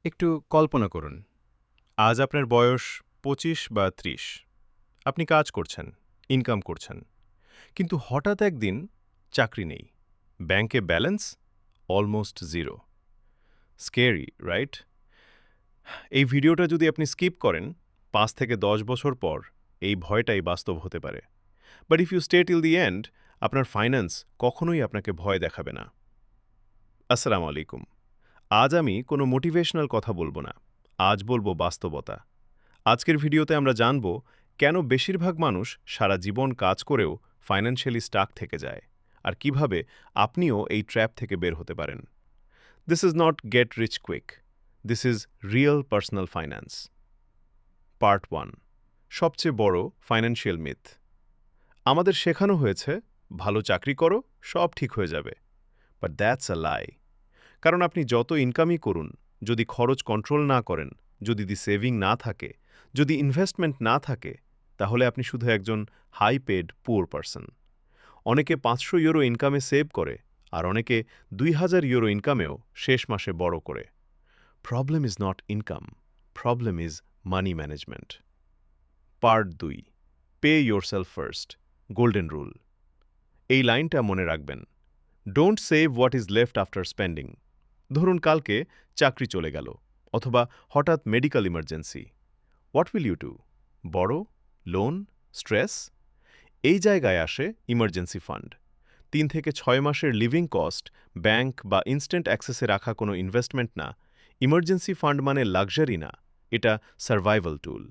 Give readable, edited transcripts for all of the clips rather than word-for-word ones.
একটু কল্পনা করুন, আজ আপনার বয়স ২৫ বা ৩০। আপনি কাজ করছেন, ইনকাম করছেন। কিন্তু হঠাৎ একদিন চাকরি নেই। ব্যাংকে balance almost zero. Scary, right? এই ভিডিওটা যদি আপনি স্কিপ করেন, ৫ থেকে ১০ বছর পর এই ভয়টাই বাস্তব হতে পারে। But if you stay till the end, আপনার ফাইন্যান্স কখনোই আপনাকে ভয় দেখাবে না। আসসালামু আলাইকুম। আজ আমি কোনো মোটিভেশনাল কথা বলবো না। আজ বলবো বাস্তবতা। আজকের ভিডিওতে আমরা জানব কেন বেশিরভাগ মানুষ সারা জীবন কাজ করেও ফাইন্যান্সিয়ালি স্টাক থেকে যায়, আর কিভাবে আপনিও এই ট্র্যাপ থেকে বের হতে পারেন। This is not get rich quick, this is real personal finance. Part 1, সবচেয়ে বড় ফাইন্যান্সিয়াল মিথ। আমাদের শেখানো হয়েছে ভালো চাকরি করো, সব ঠিক হয়ে যাবে। বাট দ্যাটস আ লাই। কারণ আপনি যত ইনকামই করুন, যদি খরচ কন্ট্রোল না করেন, যদি সেভিং না থাকে, যদি ইনভেস্টমেন্ট না থাকে, তাহলে আপনি শুধু একজন হাই পেড পুয়ার পারসন। অনেকে ৫০০ ইউরো ইনকামে সেভ করে, আর অনেকে ২০০০ ইউরো ইনকামেও শেষ মাসে বড় করে। Problem is not income, problem is money management. Part ২, pay yourself first, golden rule. এই লাইনটা মনে রাখবেন। Don't save what is left after spending. ধরুন কালকে চাকরি চলে গেল, অথবা হঠাৎ medical emergency. What will you do? Borrow? Loan? Stress? এই জায়গায় আসে ইমার্জেন্সি ফান্ড। ৩ থেকে ৬ মাসের লিভিং কস্ট ব্যাংক বা ইনস্ট্যান্ট অ্যাক্সেসে রাখা কোনো ইনভেস্টমেন্ট না। ইমার্জেন্সি ফান্ড মানে লাক্সারি না, এটা survival tool.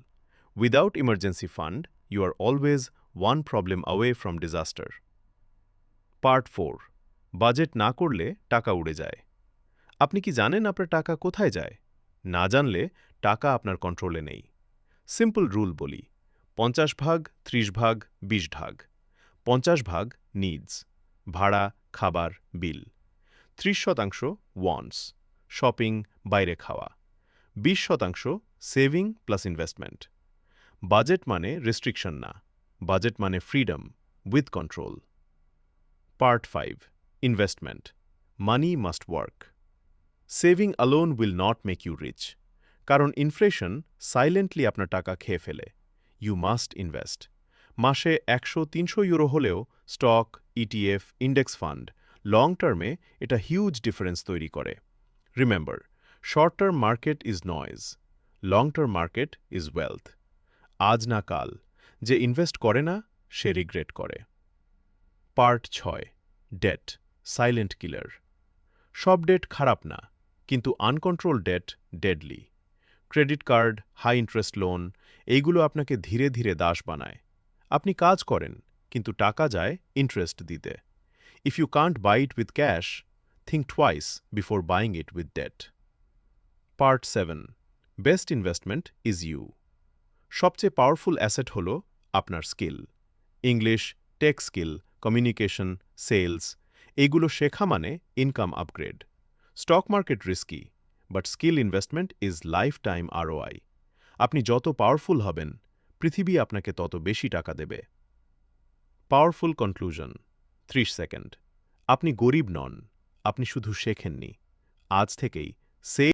Without emergency fund, you are always one problem away from disaster. Part ৪, budget না করলে টাকা উড়ে যায়। আপনি কি জানেন আপনার টাকা কোথায় যায়? না জানলে টাকা আপনার কন্ট্রোলে নেই। সিম্পল রুল বলি, ৫০ ভাগ, ৩০ ভাগ, ২০ ভাগ। ৫০ ভাগ নিডস, ভাড়া, খাবার, বিল। ৩০% ওয়ান্টস, শপিং, বাইরে খাওয়া। ২০% সেভিং প্লাস ইনভেস্টমেন্ট। বাজেট মানে রেস্ট্রিকশন না, বাজেট মানে freedom with control. Part ৫, investment. Money must work. Saving alone will not make you rich, কারণ ইনফ্লেশন সাইলেন্টলি আপনার টাকা খেয়ে ফেলে। You must invest. মাসে ১০০-৩০০ ইউরো হলেও stock, ETF, index fund, long টার্মে এটা হিউজ ডিফারেন্স তৈরি করে। Remember, short term market is noise, long term market is wealth. আজ না কাল, যে ইনভেস্ট করে না সে রিগ্রেট করে। Part ৬, debt, silent killer. সব ডেট খারাপ না, কিন্তু uncontrol debt deadly. Credit card, high interest loan, এইগুলো আপনাকে ধীরে ধীরে দাস বানায়। আপনি কাজ করেন, কিন্তু টাকা যায় ইন্টারেস্ট দিতে। If you can't buy it with cash, think twice before buying it with debt. Part ৭, best investment is you. সবচেয়ে পাওয়ারফুল অ্যাসেট হল আপনার skill. English, tech skill, communication, sales, এইগুলো শেখা মানে income upgrade. Stock market risky, but skill investment is life time ROI। আপনি যত powerful হবেন, পৃথিবী আপনাকে তত বেশি টাকা দেবে। Powerful conclusion, ৩০ second. আপনি গরিব নন, আপনি শুধু শেখেননি। আজ থেকেই সেভ